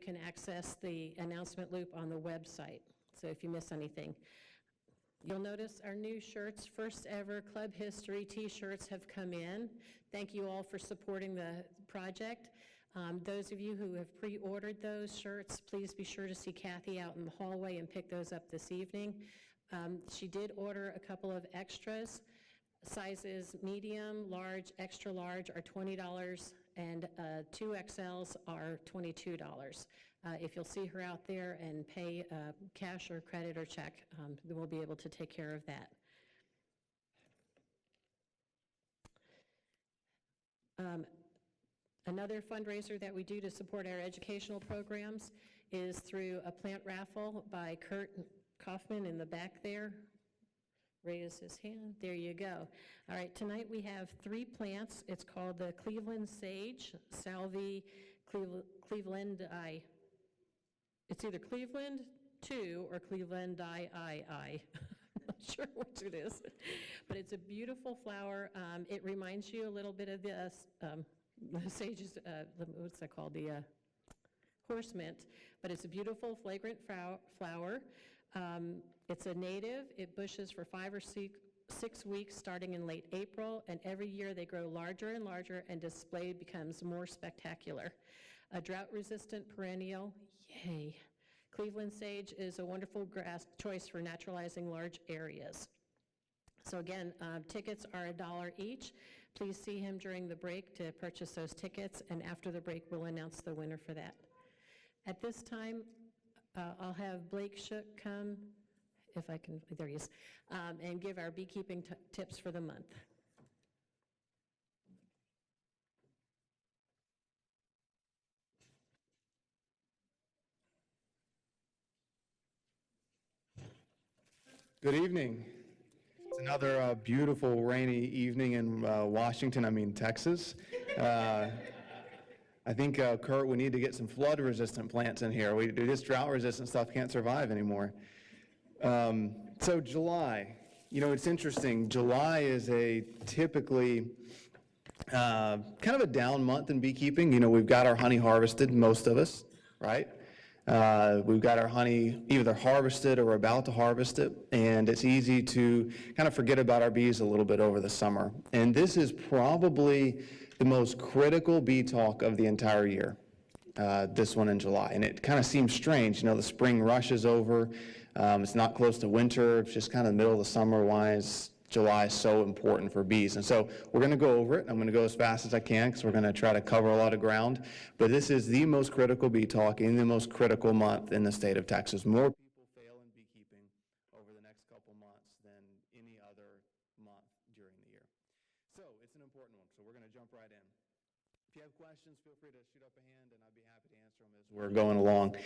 can access the announcement loop on the website, so if you miss anything. You'll notice our new shirts, first ever Club History t-shirts have come in. Thank you all for supporting the project. Those of you who have pre-ordered those shirts, please be sure to see Kathy out in the hallway and pick those up this evening. She did order a couple of extras. Sizes medium, large, extra large are $20, and 2XLs are $22. If you'll see her out there and pay cash or credit or check, then we'll be able to take care of that. Another fundraiser that we do to support our educational programs is through a plant raffle by Kurt Kaufman in the back there. Raise his hand. There you go. All right, tonight we have 3 plants. It's called the Cleveland Sage, Salvie Clevelandi. It's either Cleveland 2 or Cleveland I. I'm not sure which it is, but it's a beautiful flower. It reminds you a little bit of the sage's, what's that called? The horse mint, but it's a beautiful, fragrant flower. It's a native. It bushes for 5 or 6 weeks starting in late April, and every year they grow larger and larger and display becomes more spectacular. A drought-resistant perennial, yay. Cleveland sage is a wonderful grass choice for naturalizing large areas. So again, tickets are $1 each. Please see him during the break to purchase those tickets, and after the break we'll announce the winner for that. At this time, I'll have Blake Shook come, if I can, there he is, and give our beekeeping tips for the month. Good evening. It's another beautiful rainy evening in Texas. I think, Kurt, we need to get some flood-resistant plants in here. This drought-resistant stuff can't survive anymore. So July, it's interesting. July is a typically kind of a down month in beekeeping. We've got our honey harvested, most of us, right? We've got our honey either harvested or about to harvest it, and it's easy to kind of forget about our bees a little bit over the summer. And this is probably the most critical bee talk of the entire year, this one in July. And it kind of seems strange, the spring rush is over, it's not close to winter, it's just kind of the middle of the summer. Why is July so important for bees? And so we're going to go over it. I'm going to go as fast as I can because we're going to try to cover a lot of ground. But this is the most critical bee talk in the most critical month in the state of Texas. More people fail in beekeeping over the next couple months than any other month during the year. So it's an important one, so we're going to jump right in. If you have questions, feel free to shoot up a hand, and I'd be happy to answer them as we're going along.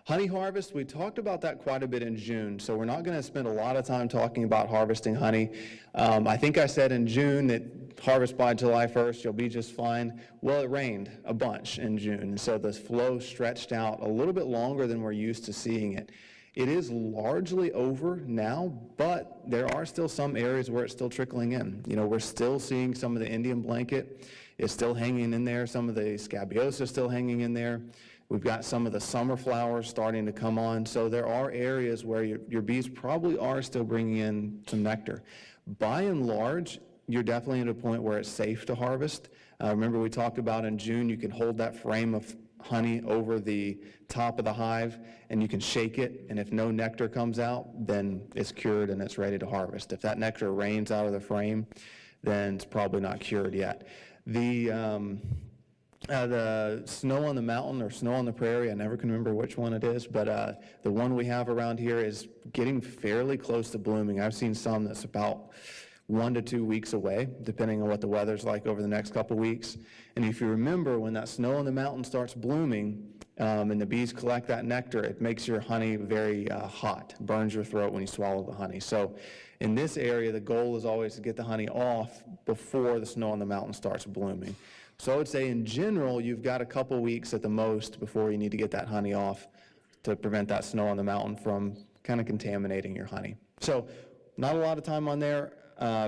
Honey harvest, we talked about that quite a bit in June, so we're not going to spend a lot of time talking about harvesting honey. I think I said in June that harvest by July 1st, you'll be just fine. Well, it rained a bunch in June, so the flow stretched out a little bit longer than we're used to seeing it. It is largely over now, but there are still some areas where it's still trickling in. We're still seeing some of the Indian blanket is still hanging in there. Some of the scabiosa is still hanging in there. We've got some of the summer flowers starting to come on. So there are areas where your bees probably are still bringing in some nectar. By and large, you're definitely at a point where it's safe to harvest. Remember we talked about in June, you can hold that frame of honey over the top of the hive and you can shake it, and if no nectar comes out, then it's cured and it's ready to harvest. If that nectar rains out of the frame, then it's probably not cured yet. The snow on the mountain or snow on the prairie, I never can remember which one it is, but the one we have around here is getting fairly close to blooming. I've seen some that's about 1 to 2 weeks away, depending on what the weather's like over the next couple weeks. And if you remember, when that snow on the mountain starts blooming and the bees collect that nectar, it makes your honey very hot, burns your throat when you swallow the honey. So in this area, the goal is always to get the honey off before the snow on the mountain starts blooming. So I would say in general, you've got a couple weeks at the most before you need to get that honey off to prevent that snow on the mountain from kind of contaminating your honey. So not a lot of time on there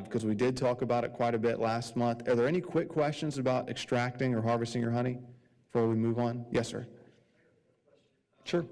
because we did talk about it quite a bit last month. Are there any quick questions about extracting or harvesting your honey before we move on? Yes, sir. Sure.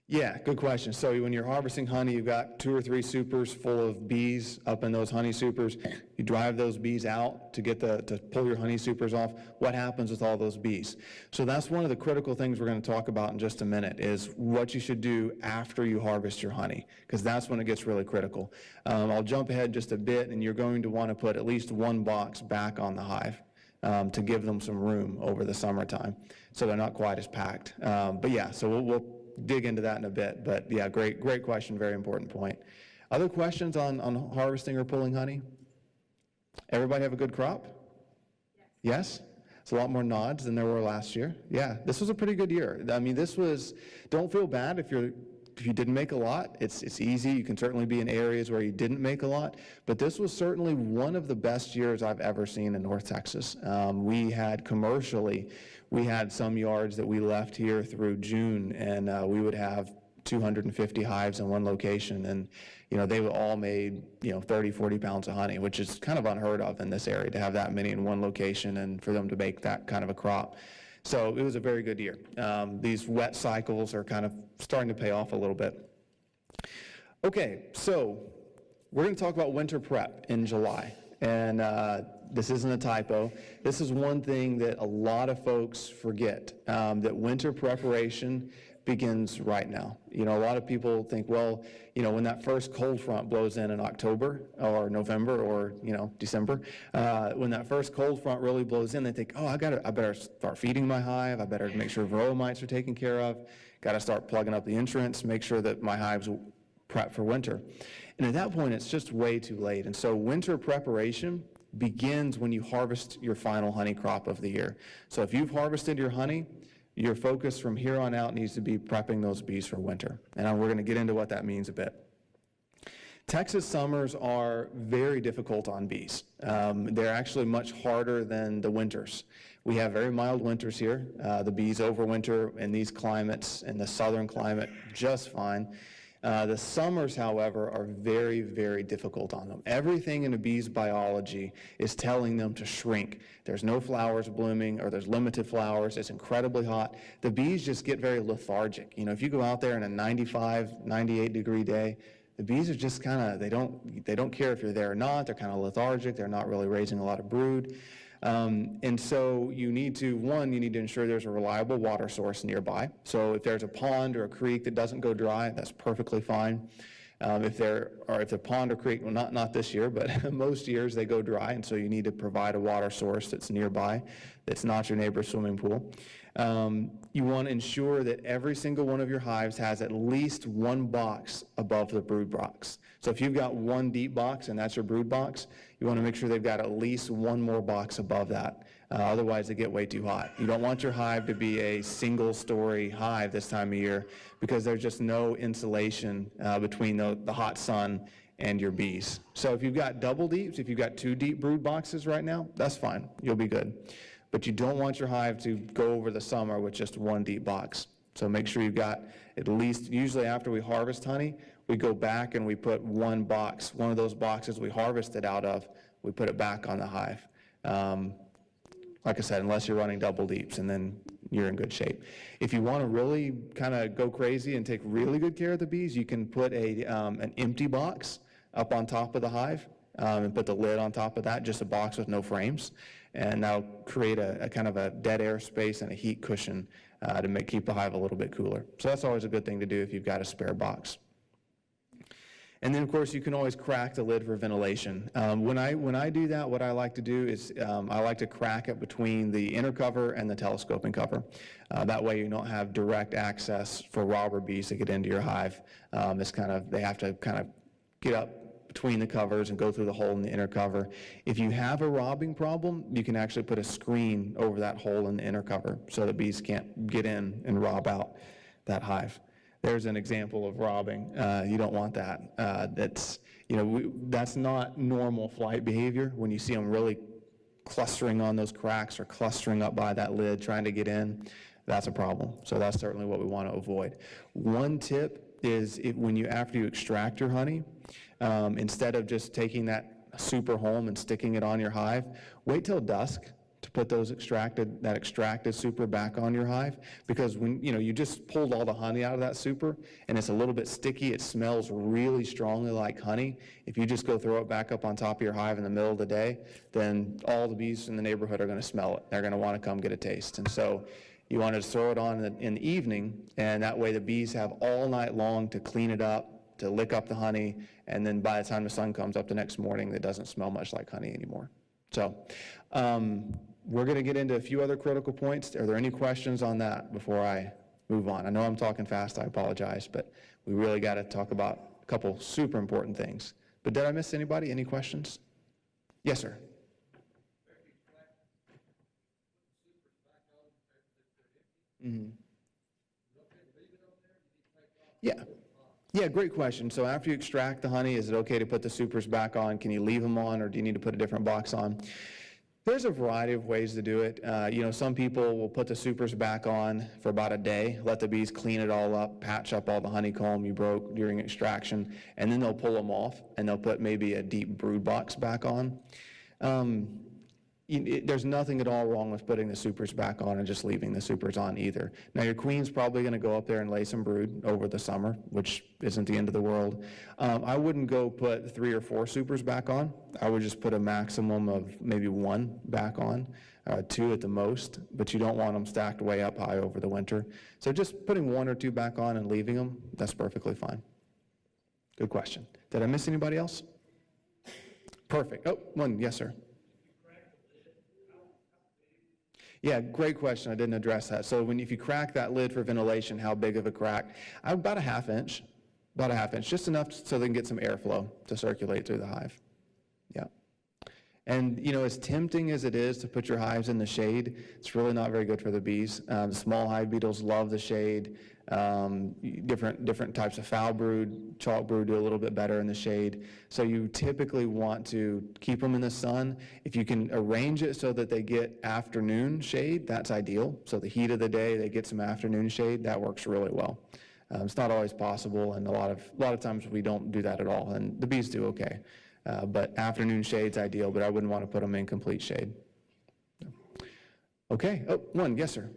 Yeah, good question. So when you're harvesting honey, you've got 2 or 3 supers full of bees up in those honey supers. You drive those bees out to pull your honey supers off. What happens with all those bees? So that's one of the critical things we're going to talk about in just a minute, is what you should do after you harvest your honey, because that's when it gets really critical. I'll jump ahead just a bit, and you're going to want to put at least 1 box back on the hive. To give them some room over the summertime, so they're not quite as packed. But yeah, so we'll dig into that in a bit. But yeah, great question, very important point. Other questions on harvesting or pulling honey? Everybody have a good crop? Yes? It's a lot more nods than there were last year. Yeah, this was a pretty good year. I mean, don't feel bad if you didn't make a lot. It's easy. You can certainly be in areas where you didn't make a lot, but this was certainly one of the best years I've ever seen in North Texas. We had some yards that we left here through June, and we would have 250 hives in one location, and they all made 30, 40 pounds of honey, which is kind of unheard of in this area, to have that many in one location and for them to make that kind of a crop. So it was a very good year. These wet cycles are kind of starting to pay off a little bit. Okay, so we're going to talk about winter prep in July. And this isn't a typo. This is one thing that a lot of folks forget, that winter preparation begins right now. A lot of people think, well, when that first cold front blows in October or November or, December, when that first cold front really blows in, they think, oh, I better start feeding my hive. I better make sure varroa mites are taken care of. Got to start plugging up the entrance, make sure that my hives prep for winter. And at that point, it's just way too late. And so winter preparation begins when you harvest your final honey crop of the year. So if you've harvested your honey, your focus from here on out needs to be prepping those bees for winter. And we're going to get into what that means a bit. Texas summers are very difficult on bees. They're actually much harder than the winters. We have very mild winters here. The bees overwinter in these climates, in the southern climate, just fine. The summers, however, are very, very difficult on them. Everything in a bee's biology is telling them to shrink. There's no flowers blooming, or there's limited flowers. It's incredibly hot. The bees just get very lethargic. If you go out there in a 95, 98 degree day, the bees are just kind of, they don't care if you're there or not. They're kind of lethargic. They're not really raising a lot of brood. And so you need to ensure there's a reliable water source nearby. So if there's a pond or a creek that doesn't go dry, that's perfectly fine. If the pond or creek, well, not this year, but most years they go dry, and so you need to provide a water source that's nearby, that's not your neighbor's swimming pool. You want to ensure that every single one of your hives has at least 1 box above the brood box. So if you've got 1 deep box and that's your brood box, you want to make sure they've got at least 1 more box above that. Otherwise, they get way too hot. You don't want your hive to be a single-story hive this time of year, because there's just no insulation between the hot sun and your bees. So if you've got double deeps, if you've got 2 deep brood boxes right now, that's fine. You'll be good. But you don't want your hive to go over the summer with just 1 deep box. So make sure you've got at least, usually after we harvest honey, we go back and we put 1 box, one of those boxes we harvested out of, we put it back on the hive. Like I said, unless you're running double deeps, and then you're in good shape. If you want to really kind of go crazy and take really good care of the bees, you can put an empty box up on top of the hive and put the lid on top of that, just a box with no frames. And that'll create a kind of a dead air space and a heat cushion to keep the hive a little bit cooler. So that's always a good thing to do if you've got a spare box. And then, of course, you can always crack the lid for ventilation. When I do that, what I like to do is I like to crack it between the inner cover and the telescoping cover. That way you don't have direct access for robber bees to get into your hive. They have to kind of get up between the covers and go through the hole in the inner cover. If you have a robbing problem, you can actually put a screen over that hole in the inner cover so that bees can't get in and rob out that hive. There's an example of robbing. You don't want that. That's not normal flight behavior. When you see them really clustering on those cracks or clustering up by that lid trying to get in, that's a problem. So that's certainly what we want to avoid. One tip is after you extract your honey, instead of just taking that super home and sticking it on your hive, wait till dusk to put that extracted super back on your hive, because when you just pulled all the honey out of that super and it's a little bit sticky, it smells really strongly like honey. If you just go throw it back up on top of your hive in the middle of the day, then all the bees in the neighborhood are going to smell it. They're going to want to come get a taste. And so you want to throw it on in the evening, and that way the bees have all night long to clean it up, to lick up the honey, and then by the time the sun comes up the next morning, it doesn't smell much like honey anymore. So we're going to get into a few other critical points. Are there any questions on that before I move on? I know I'm talking fast, I apologize, but we really got to talk about a couple super important things. But did I miss anybody? Any questions? Yes, sir. Mm-hmm. Yeah, great question. So after you extract the honey, is it okay to put the supers back on? Can you leave them on, or do you need to put a different box on? There's a variety of ways to do it. Some people will put the supers back on for about a day, let the bees clean it all up, patch up all the honeycomb you broke during extraction, and then they'll pull them off, and they'll put maybe a deep brood box back on. There's nothing at all wrong with putting the supers back on and just leaving the supers on either. Now, your queen's probably going to go up there and lay some brood over the summer, which isn't the end of the world. I wouldn't go put 3 or 4 supers back on. I would just put a maximum of maybe 1 back on, 2 at the most, but you don't want them stacked way up high over the winter. So just putting 1 or 2 back on and leaving them, that's perfectly fine. Good question. Did I miss anybody else? Perfect. Oh, one. Yes, sir. Yeah, great question. I didn't address that. So if you crack that lid for ventilation, how big of a crack? About a half inch, just enough so they can get some airflow to circulate through the hive. Yeah. And, as tempting as it is to put your hives in the shade, it's really not very good for the bees. The small hive beetles love the shade. Different types of foul brood, chalk brood do a little bit better in the shade. So you typically want to keep them in the sun. If you can arrange it so that they get afternoon shade, that's ideal. So the heat of the day, they get some afternoon shade, that works really well. It's not always possible, and a lot of times we don't do that at all, and the bees do okay. But afternoon shade's ideal, but I wouldn't want to put them in complete shade. Okay, one, yes, sir.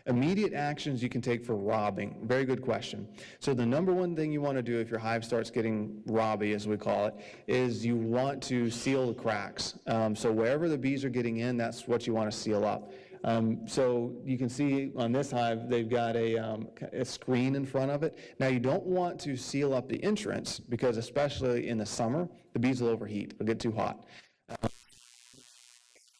Immediate actions you can take for robbing. Very good question. So the number one thing you want to do if your hive starts getting robby, as we call it, is you want to seal the cracks. So wherever the bees are getting in, that's what you want to seal up. So you can see on this hive, they've got a screen in front of it. Now you don't want to seal up the entrance because especially in the summer, the bees will overheat. It'll get too hot.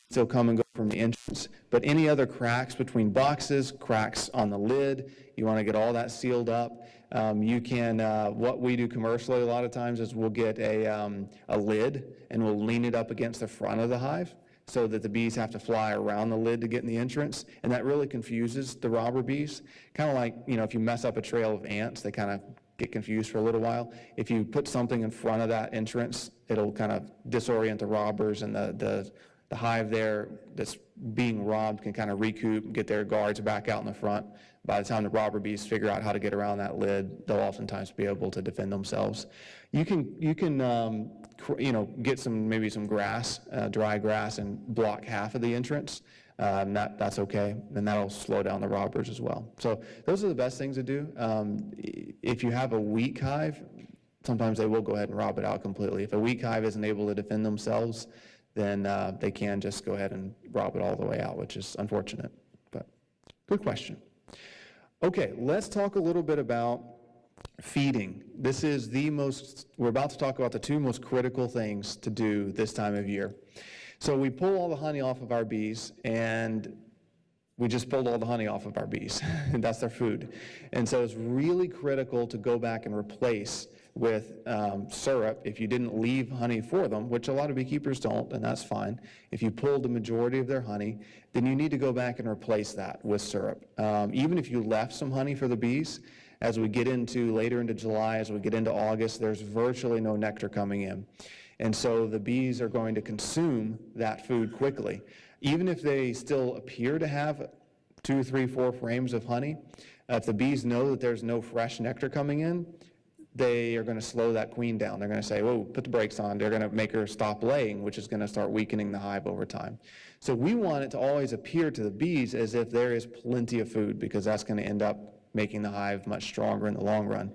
So come and go from the entrance. But any other cracks between boxes, cracks on the lid, you want to get all that sealed up. You can, what we do commercially a lot of times is we'll get a lid and we'll lean it up against the front of the hive so that the bees have to fly around the lid to get in the entrance. And that really confuses the robber bees. Kind of like, if you mess up a trail of ants, they kind of get confused for a little while. If you put something in front of that entrance, it'll kind of disorient the robbers, and the hive there that's being robbed can kind of recoup, get their guards back out in the front. By the time the robber bees figure out how to get around that lid, they'll oftentimes be able to defend themselves. You can get maybe some grass, dry grass, and block half of the entrance. That's okay, and that'll slow down the robbers as well. So those are the best things to do. If you have a weak hive, sometimes they will go ahead and rob it out completely. If a weak hive isn't able to defend themselves, then they can just go ahead and rob it all the way out, which is unfortunate. But good question. Okay, let's talk a little bit about feeding. This is we're about to talk about the 2 most critical things to do this time of year. So we pull all the honey off of our bees, and we just pulled all the honey off of our bees. That's their food. And so it's really critical to go back and replace with syrup if you didn't leave honey for them, which a lot of beekeepers don't, and that's fine. If you pulled the majority of their honey, then you need to go back and replace that with syrup. Even if you left some honey for the bees, As we get into later into July, as we get into August, there's virtually no nectar coming in. And so the bees are going to consume that food quickly. Even if they still appear to have 2, 3, 4 frames of honey, if the bees know that there's no fresh nectar coming in, they are going to slow that queen down. They're going to say, whoa, put the brakes on. They're going to make her stop laying, which is going to start weakening the hive over time. So we want it to always appear to the bees as if there is plenty of food, because that's going to end up making the hive much stronger in the long run.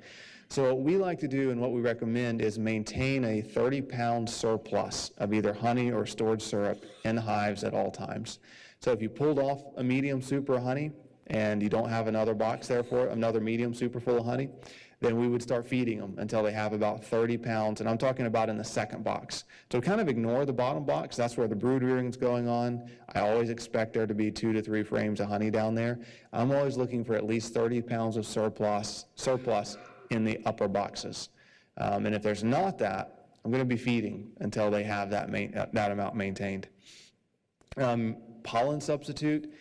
So what we like to do and what we recommend is maintain a 30-pound surplus of either honey or stored syrup in the hives at all times. So if you pulled off a medium super of honey and you don't have another box there for it, another medium super full of honey, then we would start feeding them until they have about 30 pounds, and I'm talking about in the second box. So kind of ignore the bottom box. That's where the brood rearing is going on. I always expect there to be 2 to 3 frames of honey down there. I'm always looking for at least 30 pounds of surplus in the upper boxes. And if there's not that, I'm going to be feeding until they have that amount maintained. Pollen substitute,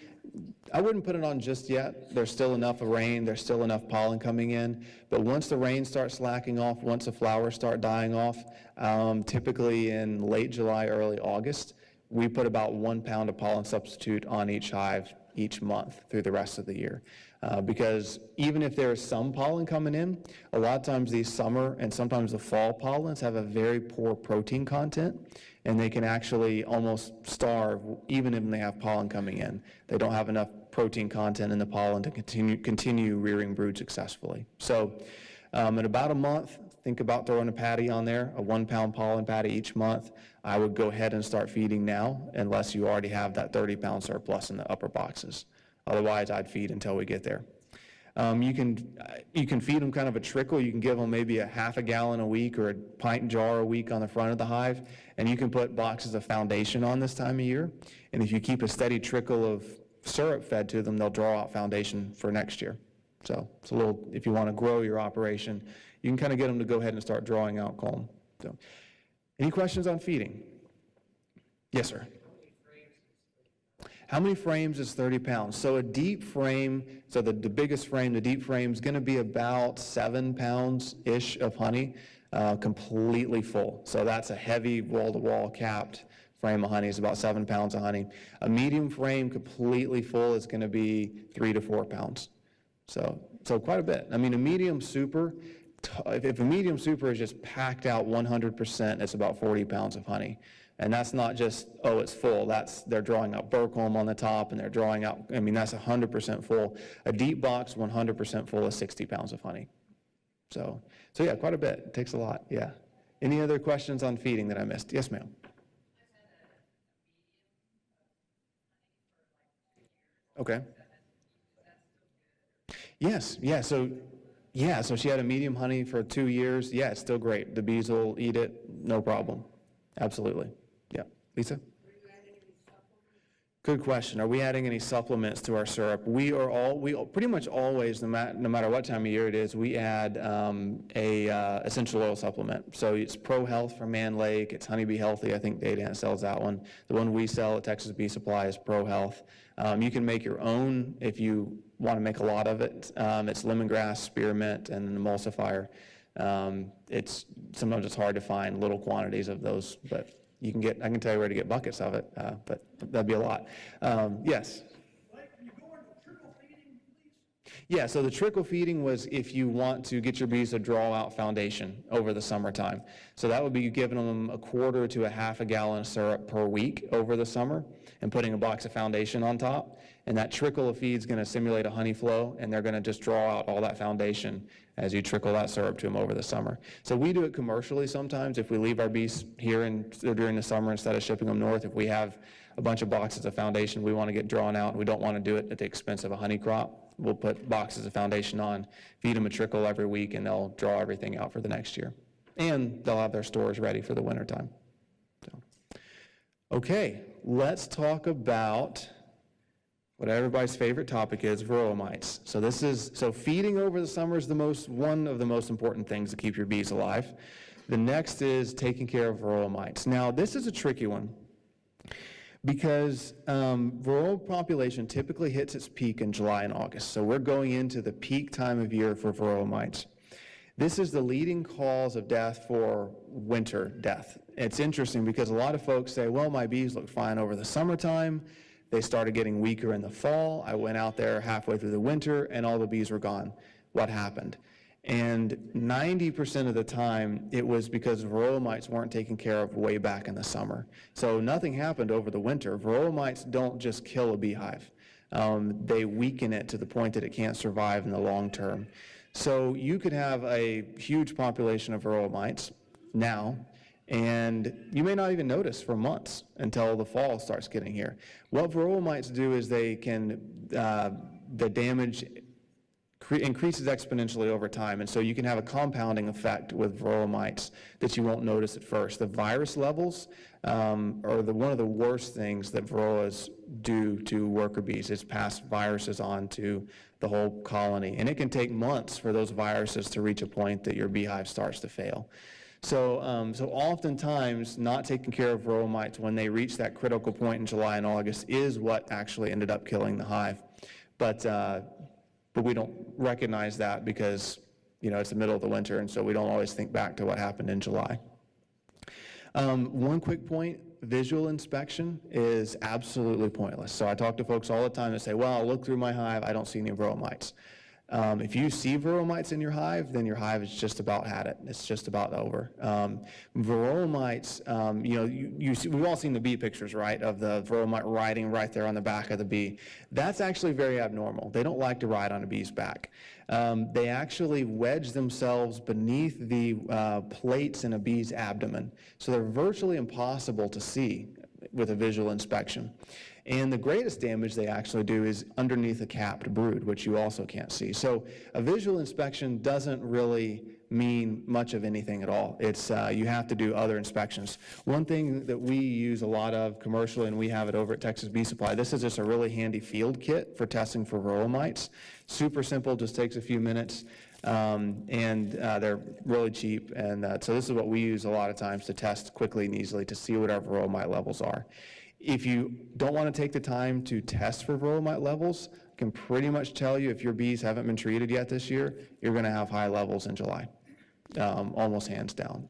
I wouldn't put it on just yet. There's still enough rain, there's still enough pollen coming in, but once the rain starts slacking off, once the flowers start dying off, typically in late July, early August, we put about 1 pound of pollen substitute on each hive each month through the rest of the year. Because even if there is some pollen coming in, a lot of times these summer and sometimes the fall pollens have a very poor protein content, and they can actually almost starve even if they have pollen coming in. They don't have enough protein content in the pollen to continue rearing brood successfully. So in about a month, think about throwing a patty on there, a 1 pound pollen patty each month. I would go ahead and start feeding now, unless you already have that 30-pound surplus in the upper boxes. Otherwise, I'd feed until we get there. You can feed them kind of a trickle. You can give them maybe a half a gallon a week or a pint jar a week on the front of the hive, and you can put boxes of foundation on this time of year. And if you keep a steady trickle of syrup fed to them, they'll draw out foundation for next year. So it's a little, if you want to grow your operation, you can kind of get them to go ahead and start drawing out comb. So, any questions on feeding? Yes, sir. How many frames is 30 pounds? So a deep frame, so the biggest frame, the deep frame is going to be about 7 pounds-ish of honey, completely full. So that's a heavy wall-to-wall capped frame of honey. It's about 7 pounds of honey. A medium frame, completely full, is going to be 3 to 4 pounds. So quite a bit. I mean, a medium super, if a medium super is just packed out 100%, it's about 40 pounds of honey. And that's not just, oh, it's full. They're drawing out burrcomb on the top, and they're drawing out, I mean, that's 100% full. A deep box, 100% full, is 60 pounds of honey. So yeah, quite a bit. It takes a lot, yeah. Any other questions on feeding that I missed? Yes, ma'am. Okay. Yes, yeah, so she had a medium honey for 2 years. Yeah, it's still great. The bees will eat it, no problem. Absolutely. Yeah. Lisa? Good question. Are we adding any supplements to our syrup? We pretty much always, no matter what time of year it is, we add essential oil supplement. So it's Pro Health from Man Lake. It's Honeybee Healthy. I think Data sells that one. The one we sell at Texas Bee Supply is Pro Health. You can make your own if you want to make a lot of it. It's lemongrass, spearmint, and an emulsifier. Sometimes it's hard to find little quantities of those, but I can tell you where to get buckets of it, but that'd be a lot. Yes? Can you go into trickle feeding, please? Yeah, so the trickle feeding was if you want to get your bees to draw out foundation over the summertime. So that would be giving them a quarter to a half a gallon of syrup per week over the summer and putting a box of foundation on top. And that trickle of feed is going to simulate a honey flow, and they're going to just draw out all that foundation as you trickle that syrup to them over the summer. So we do it commercially sometimes. If we leave our bees here during the summer instead of shipping them north, if we have a bunch of boxes of foundation we want to get drawn out, and we don't want to do it at the expense of a honey crop, we'll put boxes of foundation on, feed them a trickle every week, and they'll draw everything out for the next year. And they'll have their stores ready for the wintertime. Okay, let's talk about what everybody's favorite topic is, varroa mites. So feeding over the summer is one of the most important things to keep your bees alive. The next is taking care of varroa mites. Now, this is a tricky one Because varroa population typically hits its peak in July and August. So we're going into the peak time of year for varroa mites. This is the leading cause of death for winter death. It's interesting because a lot of folks say, well, my bees look fine over the summertime. They started getting weaker in the fall. I went out there halfway through the winter and all the bees were gone. What happened? And 90% of the time, it was because varroa mites weren't taken care of way back in the summer. So nothing happened over the winter. Varroa mites don't just kill a beehive. They weaken it to the point that it can't survive in the long term. So you could have a huge population of varroa mites now, and you may not even notice for months until the fall starts getting here. What varroa mites do is they can, the damage increases exponentially over time, and so you can have a compounding effect with varroa mites that you won't notice at first. The virus levels are one of the worst things that varroas do to worker bees is pass viruses on to the whole colony, and it can take months for those viruses to reach a point that your beehive starts to fail. So, so oftentimes, not taking care of varroa mites when they reach that critical point in July and August is what actually ended up killing the hive. But we don't recognize that because, it's the middle of the winter, and so we don't always think back to what happened in July. One quick point, visual inspection is absolutely pointless. So I talk to folks all the time that say, well, I'll look through my hive, I don't see any varroa mites. If you see varroa mites in your hive, then your hive has just about had it. It's just about over. Varroa mites, we've all seen the bee pictures, right, of the varroa mite riding right there on the back of the bee. That's actually very abnormal. They don't like to ride on a bee's back. They actually wedge themselves beneath the plates in a bee's abdomen. So they're virtually impossible to see with a visual inspection. And the greatest damage they actually do is underneath a capped brood, which you also can't see. So a visual inspection doesn't really mean much of anything at all. It's you have to do other inspections. One thing that we use a lot of commercially, and we have it over at Texas Bee Supply, this is just a really handy field kit for testing for varroa mites. Super simple, just takes a few minutes, and they're really cheap. And so this is what we use a lot of times to test quickly and easily to see what our varroa mite levels are. If you don't want to take the time to test for varroa mite levels, I can pretty much tell you if your bees haven't been treated yet this year, you're going to have high levels in July, almost hands down.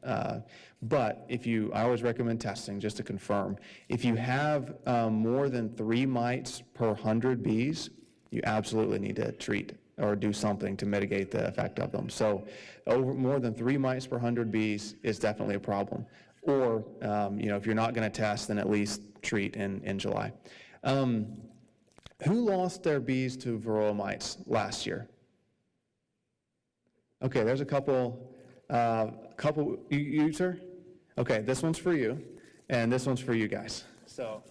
But I always recommend testing just to confirm. If you have more than 3 mites per 100 bees, you absolutely need to treat or do something to mitigate the effect of them. So more than 3 mites per 100 bees is definitely a problem. Or, if you're not going to test, then at least treat in July. Who lost their bees to varroa mites last year? Okay, there's a couple, you, sir? Okay, this one's for you, and this one's for you guys. So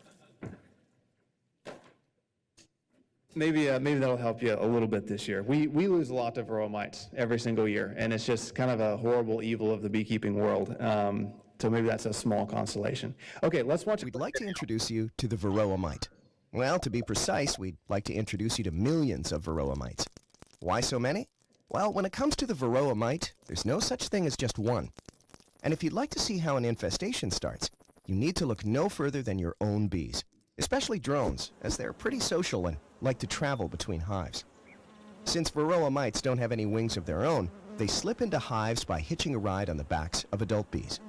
maybe that'll help you a little bit this year. We lose a lot to varroa mites every single year, and it's just kind of a horrible evil of the beekeeping world. So maybe that's a small consolation. Okay, let's watch. We'd like to introduce you to the varroa mite. Well, to be precise, we'd like to introduce you to millions of varroa mites. Why so many? Well, when it comes to the varroa mite, there's no such thing as just one. And if you'd like to see how an infestation starts, you need to look no further than your own bees, especially drones, as they're pretty social and like to travel between hives. Since varroa mites don't have any wings of their own, they slip into hives by hitching a ride on the backs of adult bees.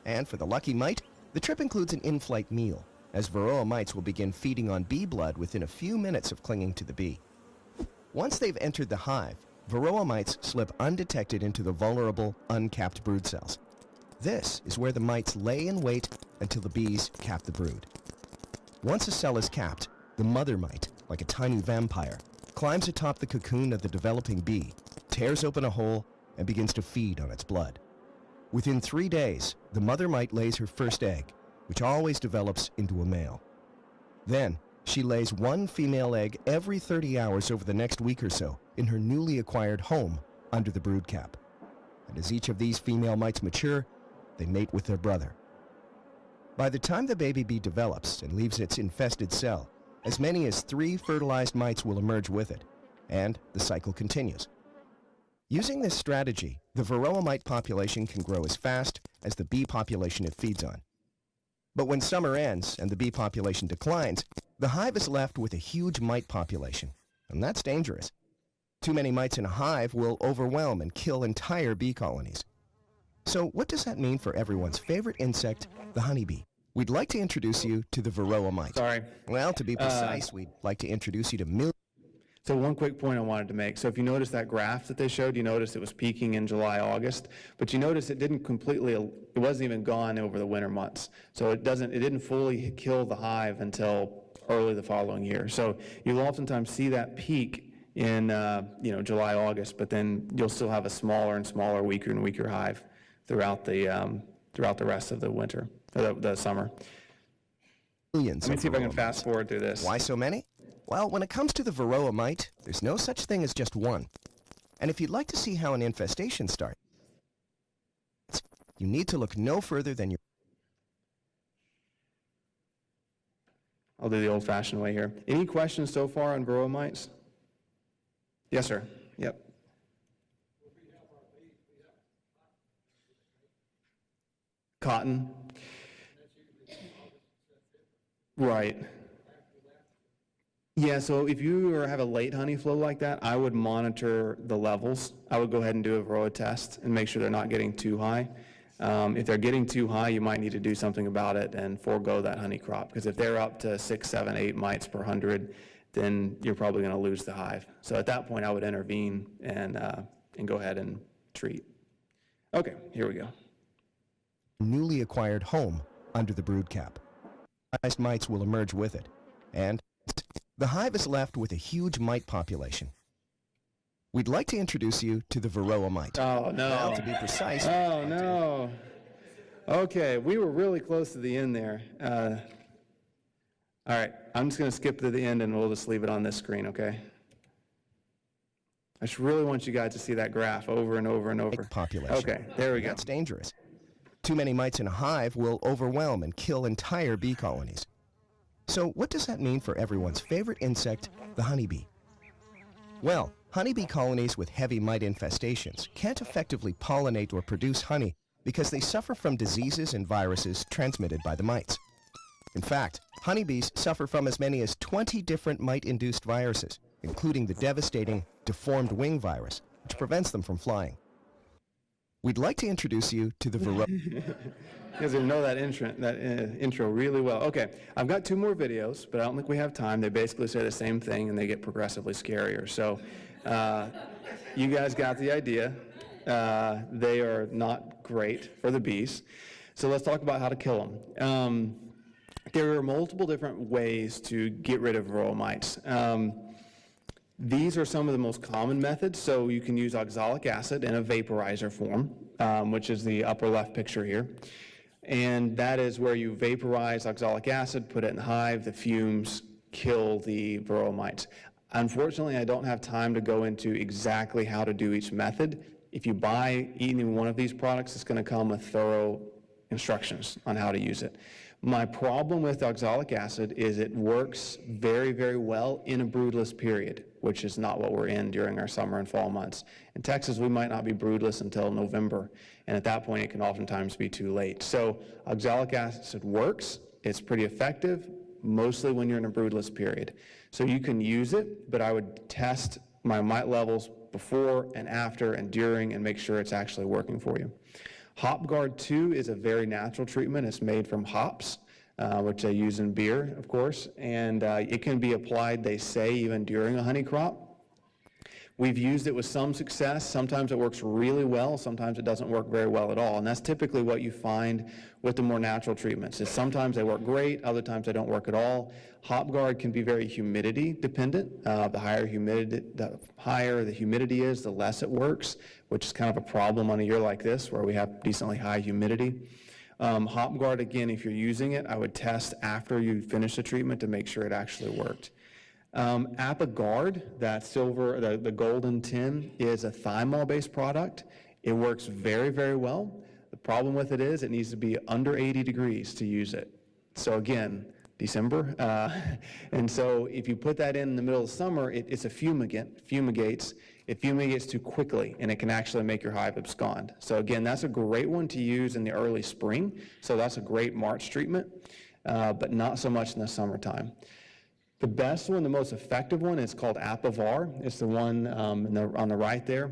And for the lucky mite, the trip includes an in-flight meal, as varroa mites will begin feeding on bee blood within a few minutes of clinging to the bee. Once they've entered the hive, varroa mites slip undetected into the vulnerable, uncapped brood cells. This is where the mites lay in wait until the bees cap the brood. Once a cell is capped, the mother mite, like a tiny vampire, climbs atop the cocoon of the developing bee, tears open a hole, and begins to feed on its blood. Within 3 days, the mother mite lays her first egg, which always develops into a male. Then, she lays 1 female egg every 30 hours over the next week or so in her newly acquired home under the brood cap. And as each of these female mites mature, they mate with their brother. By the time the baby bee develops and leaves its infested cell, as many as 3 fertilized mites will emerge with it, and the cycle continues. Using this strategy, the varroa mite population can grow as fast as the bee population it feeds on. But when summer ends and the bee population declines, the hive is left with a huge mite population, and that's dangerous. Too many mites in a hive will overwhelm and kill entire bee colonies. So what does that mean for everyone's favorite insect, the honeybee? We'd like to introduce you to the varroa mite. Sorry. Well, to be precise, we'd like to introduce you to millions. So one quick point I wanted to make. So if you notice that graph that they showed, you notice it was peaking in July, August, but you notice it didn't completely, it wasn't even gone over the winter months. So it didn't fully kill the hive until early the following year. So you'll oftentimes see that peak in July, August, but then you'll still have a smaller and smaller, weaker and weaker hive throughout the rest of the winter, or the summer. Millions Let me of see if I can varroa fast mites. forward through this. Why so many? Well, when it comes to the varroa mite, there's no such thing as just one. And if you'd like to see how an infestation starts, you need to look no further than your... I'll do the old-fashioned way here. Any questions so far on varroa mites? Yes, sir. Yep. Cotton. Right. Yeah, so if you have a late honey flow like that, I would monitor the levels. I would go ahead and do a varroa test and make sure they're not getting too high. If they're getting too high, you might need to do something about it and forego that honey crop, because if they're up to 6, 7, 8 mites per 100, then you're probably going to lose the hive. So at that point, I would intervene and go ahead and treat. Okay, here we go. newly acquired home under the brood cap. Mites will emerge with it, and the hive is left with a huge mite population. We'd like to introduce you to the varroa mite. Oh, no. Well, to be precise. Oh, no. Okay, we were really close to the end there. All right, I'm just going to skip to the end and we'll just leave it on this screen, okay? I just really want you guys to see that graph over and over and over. Population. Okay, there we go. That's dangerous. Too many mites in a hive will overwhelm and kill entire bee colonies. So what does that mean for everyone's favorite insect, the honeybee? Well, honeybee colonies with heavy mite infestations can't effectively pollinate or produce honey because they suffer from diseases and viruses transmitted by the mites. In fact, honeybees suffer from as many as 20 different mite-induced viruses, including the devastating deformed wing virus, which prevents them from flying. We'd like to introduce you to the varroa. You guys know that intro really well. Okay, I've got 2 more videos, but I don't think we have time. They basically say the same thing, and they get progressively scarier. So you guys got the idea. They are not great for the bees. So let's talk about how to kill them. There are multiple different ways to get rid of varroa mites. These are some of the most common methods. So you can use oxalic acid in a vaporizer form, which is the upper left picture here. And that is where you vaporize oxalic acid, put it in the hive, the fumes kill the varroa mites. Unfortunately, I don't have time to go into exactly how to do each method. If you buy any one of these products, it's going to come with thorough instructions on how to use it. My problem with oxalic acid is it works very, very well in a broodless period, which is not what we're in during our summer and fall months. In Texas, we might not be broodless until November, and at that point, it can oftentimes be too late. So oxalic acid works. It's pretty effective, mostly when you're in a broodless period. So you can use it, but I would test my mite levels before and after and during and make sure it's actually working for you. HopGuard 2 is a very natural treatment. It's made from hops, which they use in beer, of course, and it can be applied, they say, even during a honey crop. We've used it with some success. Sometimes it works really well. Sometimes it doesn't work very well at all, and that's typically what you find with the more natural treatments. Is sometimes they work great, other times they don't work at all. HopGuard can be very humidity dependent. The higher the humidity is, the less it works, which is kind of a problem on a year like this where we have decently high humidity. HopGuard, again, if you're using it, I would test after you finish the treatment to make sure it actually worked. ApiGuard, that silver, the golden tin, is a thymol-based product. It works very, very well. The problem with it is it needs to be under 80 degrees to use it. So again, December. And so if you put that in the middle of the summer, it's a fumigant, fumigates, It fumigates too quickly, and it can actually make your hive abscond. So again, that's a great one to use in the early spring. So that's a great March treatment, but not so much in the summertime. The best one, the most effective one, is called Apivar. It's the one on the right there.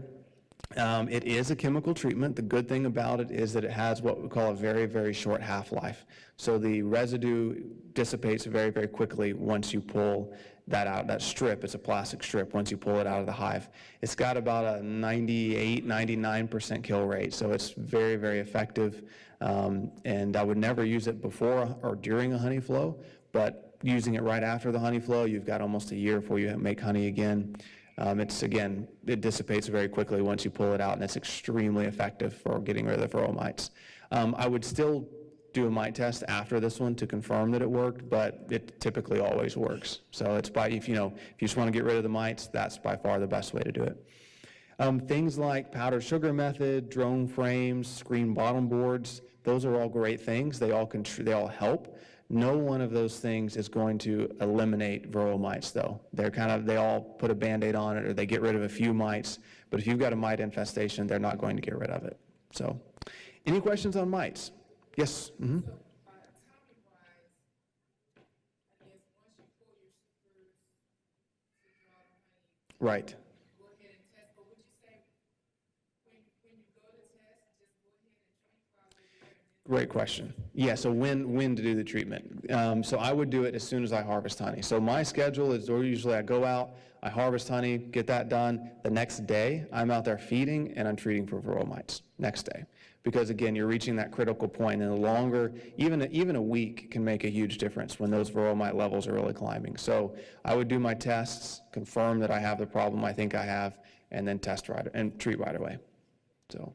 It is a chemical treatment. The good thing about it is that it has what we call a very, very short half-life. So the residue dissipates very, very quickly once you pull that out. That strip, it's a plastic strip, once you pull it out of the hive. It's got about a 98, 99% kill rate, so it's very, very effective. And I would never use it before or during a honey flow, but using it right after the honey flow, you've got almost a year before you make honey again. It dissipates very quickly once you pull it out, and it's extremely effective for getting rid of the varroa mites. I would still do a mite test after this one to confirm that it worked, but it typically always works. So it's if you just want to get rid of the mites, that's by far the best way to do it. Things like powdered sugar method, drone frames, screen bottom boards, those are all great things. They all help. No one of those things is going to eliminate varroa mites, though. They all put a Band-Aid on it, or they get rid of a few mites, but if you've got a mite infestation, they're not going to get rid of it. So, any questions on mites? Yes? Mm-hmm. Right. Great question. Yeah, so when to do the treatment. So I would do it as soon as I harvest honey. So my schedule is usually I go out, I harvest honey, get that done. The next day, I'm out there feeding and I'm treating for varroa mites, next day. Because again, you're reaching that critical point, and the longer, even a week can make a huge difference when those varroa mite levels are really climbing. So I would do my tests, confirm that I have the problem I think I have, and then test right and treat right away. So.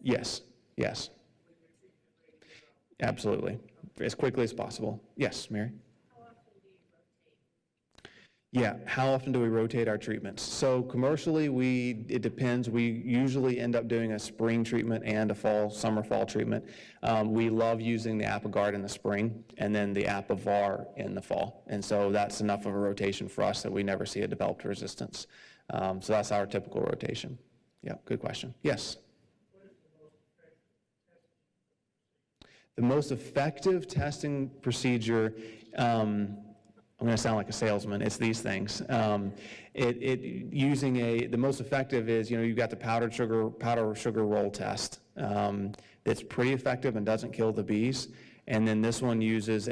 Yes, yes. Absolutely. As quickly as possible. Yes, Mary? Yeah, how often do we rotate our treatments? So commercially, it depends. We usually end up doing a spring treatment and a summer-fall treatment. We love using the Apigard in the spring and then the Apivar in the fall. And so that's enough of a rotation for us that we never see a developed resistance. So that's our typical rotation. Yeah, good question. Yes? The most effective testing procedure, I'm going to sound like a salesman, it's these things. The most effective is, you've got the powder sugar roll test. That's pretty effective and doesn't kill the bees. And then this one uses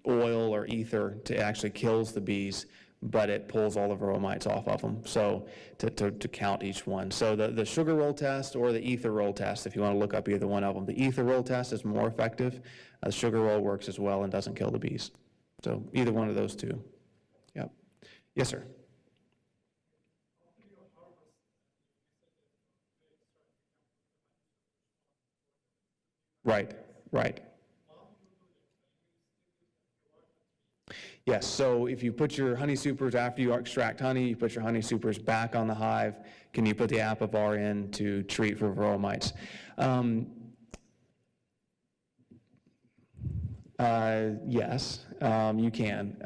oil or ether to actually kills the bees, but it pulls all the varroa mites off of them, so to count each one. So the sugar roll test or the ether roll test, if you want to look up either one of them. The ether roll test is more effective. The sugar roll works as well and doesn't kill the bees. So either one of those two. Yep. Yes, sir. Right, right. Yes, so if you put your honey supers, after you extract honey, you put your honey supers back on the hive, can you put the Apivar in to treat for varroa mites? Yes, you can.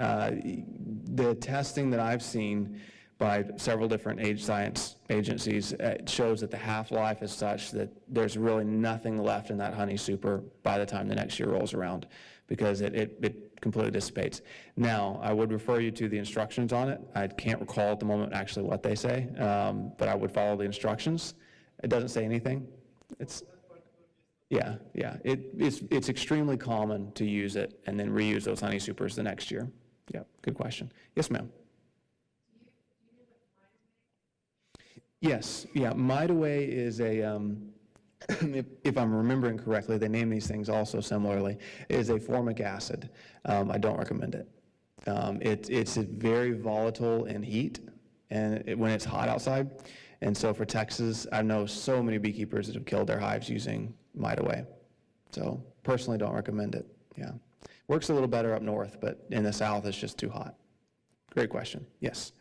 The testing that I've seen by several different science agencies shows that the half-life is such that there's really nothing left in that honey super by the time the next year rolls around, because it completely dissipates. Now, I would refer you to the instructions on it. I can't recall at the moment actually what they say, but I would follow the instructions. It doesn't say anything. Yeah. It's extremely common to use it and then reuse those honey supers the next year. Yeah, good question. Yes, ma'am. Yes, yeah, Mite Away is a, if I'm remembering correctly, they name these things also similarly, is a formic acid. I don't recommend it. It's very volatile in heat and when it's hot outside. And so for Texas, I know so many beekeepers that have killed their hives using Mite Away. So personally don't recommend it, yeah. Works a little better up north, but in the south it's just too hot. Great question, yes.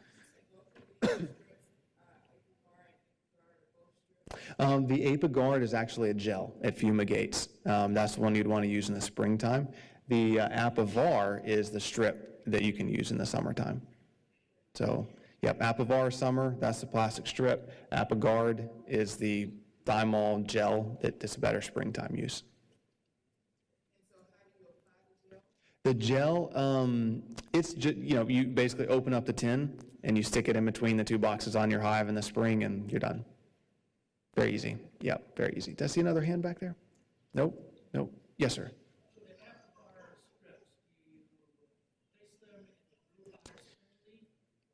The Apigard is actually a gel. It fumigates. That's the one you'd want to use in the springtime. The Apivar is the strip that you can use in the summertime. So, yep, Apivar summer, that's the plastic strip. Apigard is the thymol gel that's a better springtime use. The gel, it's just, you basically open up the tin and you stick it in between the two boxes on your hive in the spring and you're done. Very easy. Yep, very easy. Did I see another hand back there? Nope, nope. Yes, sir. So the Apivar strips, you place them in the blue box only,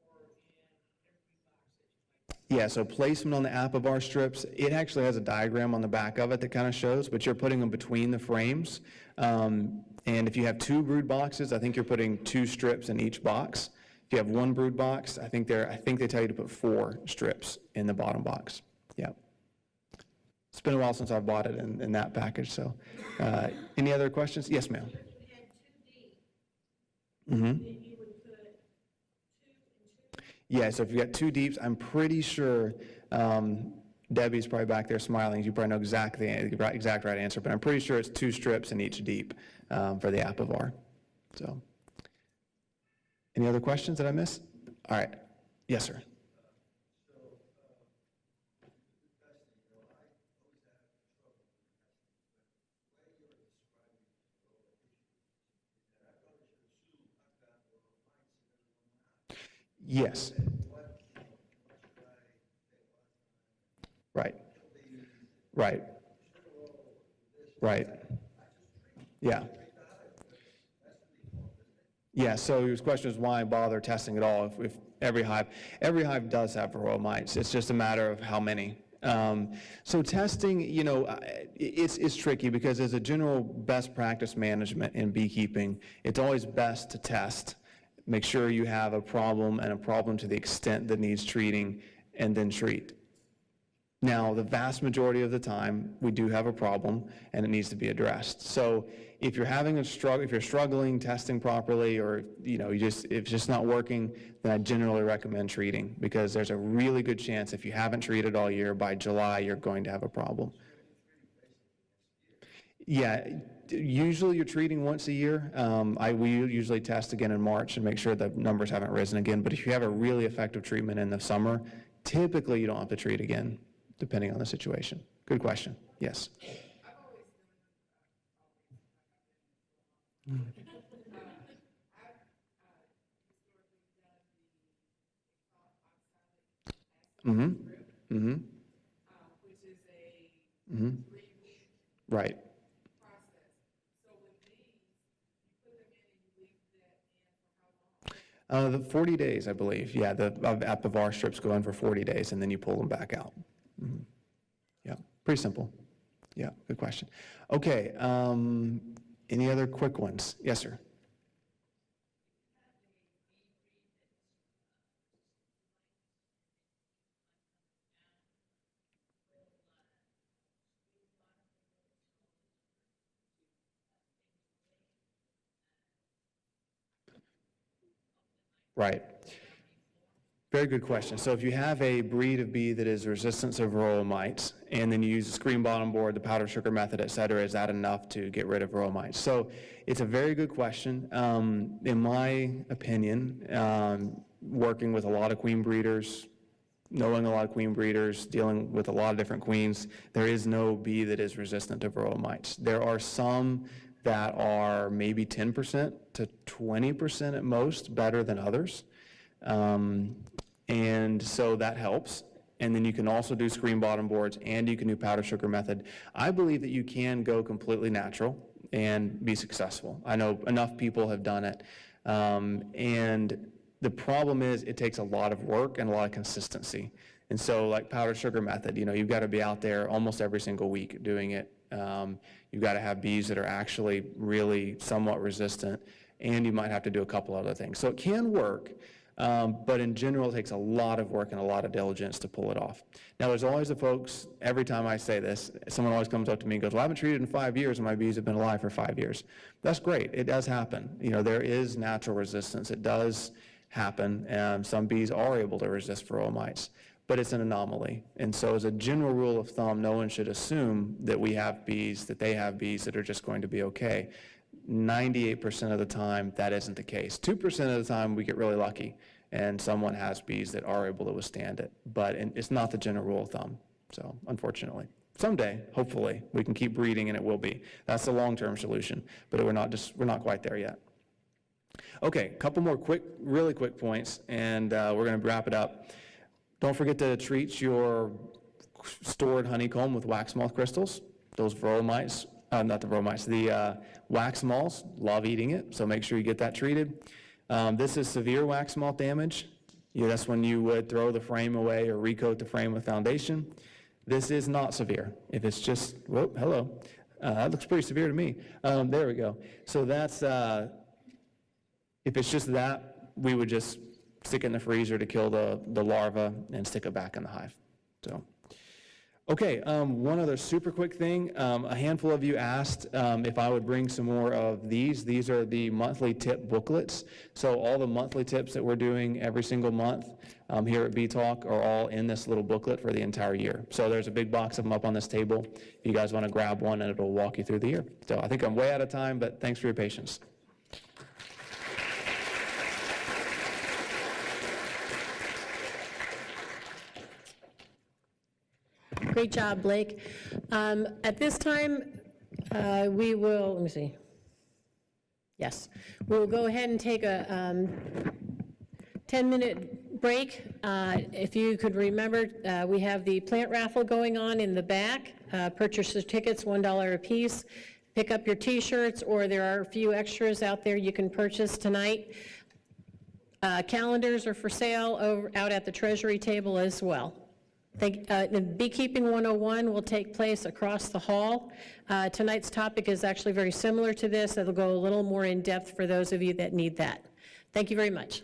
or in every box that you might? Yeah, so placement on the Apivar strips, it actually has a diagram on the back of it that kind of shows, but you're putting them between the frames. And if you have 2 brood boxes, I think you're putting 2 strips in each box. If you have 1 brood box, I think they tell you to put 4 strips in the bottom box. Yeah. It's been a while since I've bought it in that package, so. Any other questions? Yes, ma'am. Mm-hmm. Yeah, so if you got 2 deeps, I'm pretty sure, Debbie's probably back there smiling. You probably know exact right answer, but I'm pretty sure it's 2 strips in each deep for the Apivar. So, any other questions that I missed? All right. Yes, sir. Yes. Right. Right. Right. Yeah. Yeah, so his question is why bother testing at all if every hive does have varroa mites. It's just a matter of how many. So testing, it's tricky because as a general best practice management in beekeeping, it's always best to test. Make sure you have a problem and a problem to the extent that needs treating, and then treat. Now, the vast majority of the time, we do have a problem and it needs to be addressed. So if you're having a struggle, if you're struggling testing properly, or if it's just not working, then I generally recommend treating, because there's a really good chance if you haven't treated all year, by July you're going to have a problem. Yeah, usually you're treating once a year. We usually test again in March and make sure the numbers haven't risen again. But if you have a really effective treatment in the summer, typically you don't have to treat again, depending on the situation. Good question. Yes. Mm-hmm. Mm-hmm. Which is a Mm-hmm. 3-week Right. process. So with these, you put them in and you leave that in for how long? The 40 days, I believe. Yeah, the Apivar strips go in for 40 days, and then you pull them back out. Mm-hmm. Yeah, pretty simple. Yeah, good question. Okay, any other quick ones? Yes, sir. Right. Very good question. So if you have a breed of bee that is resistant to varroa mites, and then you use the screen bottom board, the powdered sugar method, et cetera, is that enough to get rid of varroa mites? So it's a very good question. In my opinion, working with a lot of queen breeders, knowing a lot of queen breeders, dealing with a lot of different queens, there is no bee that is resistant to varroa mites. There are some that are maybe 10% to 20% at most better than others. And so that helps. And then you can also do screen bottom boards, and you can do powder sugar method. I believe that you can go completely natural and be successful. I know enough people have done it. And the problem is it takes a lot of work and a lot of consistency. And so like powder sugar method, you've got to be out there almost every single week doing it. You've got to have bees that are actually really somewhat resistant, and you might have to do a couple other things. So it can work, but in general, it takes a lot of work and a lot of diligence to pull it off. Now, there's always the folks, every time I say this, someone always comes up to me and goes, well, I haven't treated in 5 years, and my bees have been alive for 5 years. That's great. It does happen. There is natural resistance. It does happen, and some bees are able to resist varroa mites, but it's an anomaly. And so as a general rule of thumb, no one should assume that we have bees, that they have bees that are just going to be okay. 98% of the time, that isn't the case. 2% of the time, we get really lucky, and someone has bees that are able to withstand it. But it's not the general rule of thumb, so unfortunately. Someday, hopefully, we can keep breeding and it will be. That's the long-term solution, but we're not quite there yet. Okay, a couple more really quick points, and we're going to wrap it up. Don't forget to treat your stored honeycomb with wax moth crystals. Those varroa mites, not the varroa mites, the wax moths love eating it, so make sure you get that treated. This is severe wax moth damage. That's when you would throw the frame away or recoat the frame with foundation. This is not severe. If it's just, whoop, hello. That looks pretty severe to me. There we go. So that's, if it's just that, we would just stick it in the freezer to kill the larva and stick it back in the hive. So, okay, one other super quick thing. A handful of you asked if I would bring some more of these. These are the monthly tip booklets. So all the monthly tips that we're doing every single month here at Bee Talk are all in this little booklet for the entire year. So there's a big box of them up on this table. If you guys want to grab one, and it'll walk you through the year. So I think I'm way out of time, but thanks for your patience. Great job, Blake. At this time, we will, let me see. Yes, we'll go ahead and take a 10-minute break. If you could remember, we have the plant raffle going on in the back. Purchase your tickets, $1 a piece. Pick up your T-shirts, or there are a few extras out there you can purchase tonight. Calendars are for sale out at the Treasury table as well. Beekeeping 101 will take place across the hall. Tonight's topic is actually very similar to this. It'll go a little more in depth for those of you that need that. Thank you very much.